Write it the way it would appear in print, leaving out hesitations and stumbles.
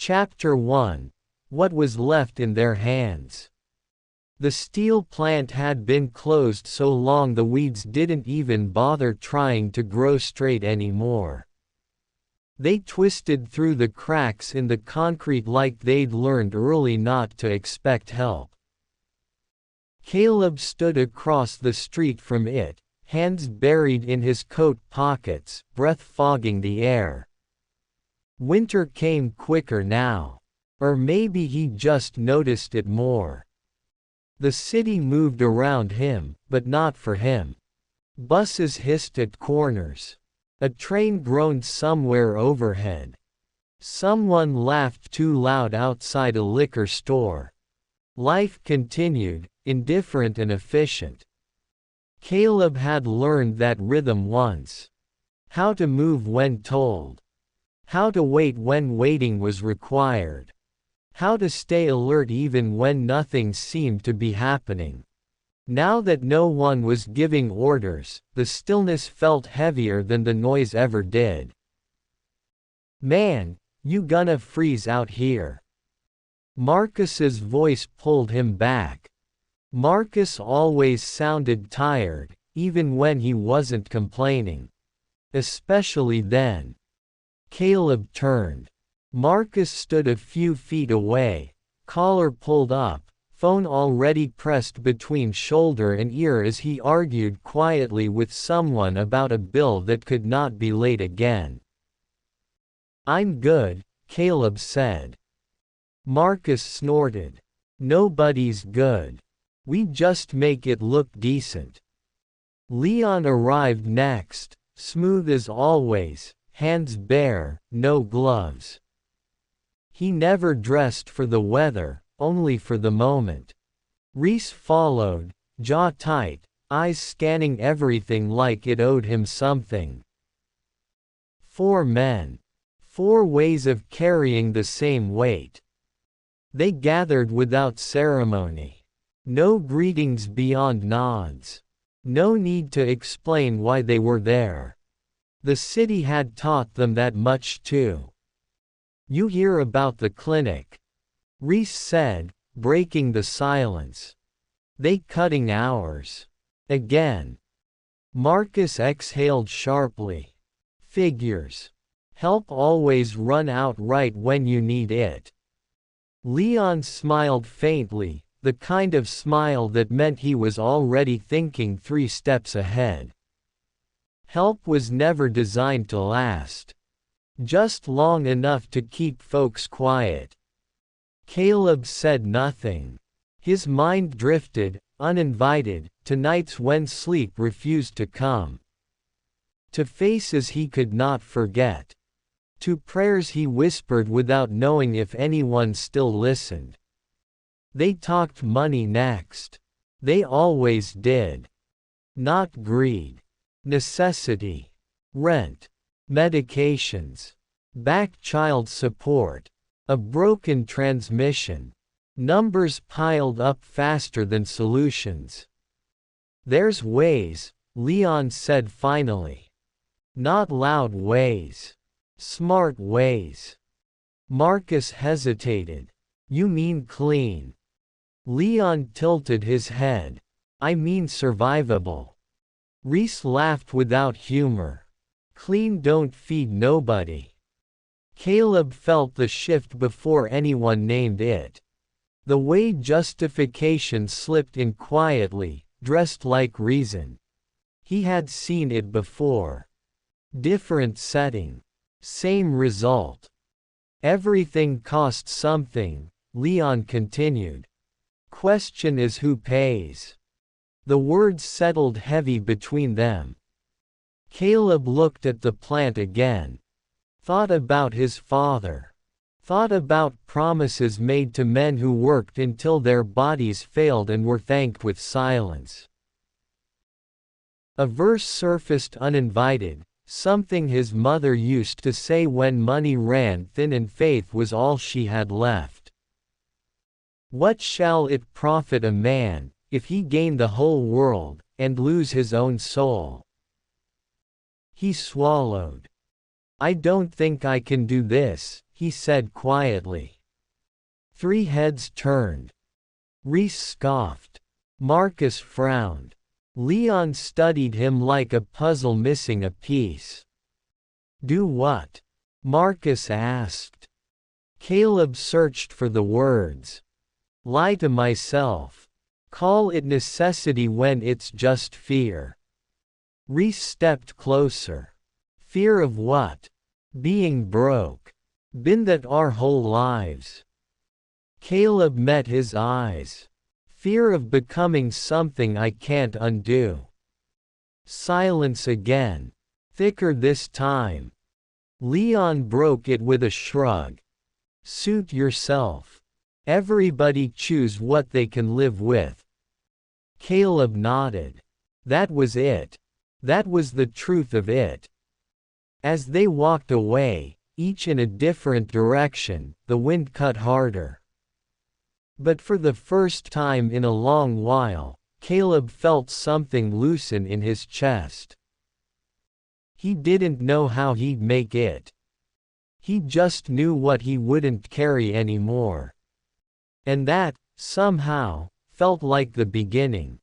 Chapter 1. What was left in their hands. The steel plant had been closed so long the weeds didn't even bother trying to grow straight anymore. They twisted through the cracks in the concrete like they'd learned early not to expect help. Caleb stood across the street from it, hands buried in his coat pockets, breath fogging the air. Winter came quicker now. Or maybe he just noticed it more. The city moved around him, but not for him. Buses hissed at corners. A train groaned somewhere overhead. Someone laughed too loud outside a liquor store. Life continued, indifferent and efficient. Caleb had learned that rhythm once. How to move when told. How to wait when waiting was required. How to stay alert even when nothing seemed to be happening. Now that no one was giving orders, the stillness felt heavier than the noise ever did. "Man, you gonna freeze out here." Marcus's voice pulled him back. Marcus always sounded tired, even when he wasn't complaining. Especially then. Caleb turned. Marcus stood a few feet away, collar pulled up, phone already pressed between shoulder and ear as he argued quietly with someone about a bill that could not be late again. "I'm good," Caleb said. Marcus snorted. "Nobody's good. We just make it look decent." Leon arrived next, smooth as always, hands bare, no gloves. He never dressed for the weather, only for the moment. Reese followed, jaw tight, eyes scanning everything like it owed him something. 4 men. 4 ways of carrying the same weight. They gathered without ceremony. No greetings beyond nods. No need to explain why they were there. The city had taught them that much too. "You hear about the clinic?" Reese said, breaking the silence. "They cutting hours. Again." Marcus exhaled sharply. "Figures. Help always run out right when you need it." Leon smiled faintly, the kind of smile that meant he was already thinking 3 steps ahead. Help was never designed to last. Just long enough to keep folks quiet. Caleb said nothing. His mind drifted, uninvited, to nights when sleep refused to come. To faces he could not forget. To prayers he whispered without knowing if anyone still listened. They talked money next. They always did. Not greed. Necessity. Rent. Medications. Back child support. A broken transmission. Numbers piled up faster than solutions. "There's ways," Leon said finally. "Not loud ways. Smart ways." Marcus hesitated. "You mean clean?" Leon tilted his head. "I mean survivable." Reese laughed without humor. "Clean don't feed nobody." Caleb felt the shift before anyone named it. The way justification slipped in quietly, dressed like reason. He had seen it before. Different setting. Same result. "Everything costs something," Leon continued. "Question is who pays." The words settled heavy between them. Caleb looked at the plant again. Thought about his father. Thought about promises made to men who worked until their bodies failed and were thanked with silence. A verse surfaced uninvited, something his mother used to say when money ran thin and faith was all she had left. "What shall it profit a man, if he gain the whole world, and lose his own soul?" He swallowed. "I don't think I can do this," he said quietly. 3 heads turned. Reese scoffed. Marcus frowned. Leon studied him like a puzzle missing a piece. Do what? Marcus asked. Caleb searched for the words. Lie to myself. Call it necessity when it's just fear. Reese stepped closer. Fear of what? Being broke. Been that our whole lives. Caleb met his eyes. Fear of becoming something I can't undo. Silence again. Thicker this time. Leon broke it with a shrug. Suit yourself. Everybody choose what they can live with. Caleb nodded. That was it. That was the truth of it. As they walked away, each in a different direction, the wind cut harder. But for the first time in a long while, Caleb felt something loosen in his chest. He didn't know how he'd make it. He just knew what he wouldn't carry anymore. And that, somehow, felt like the beginning.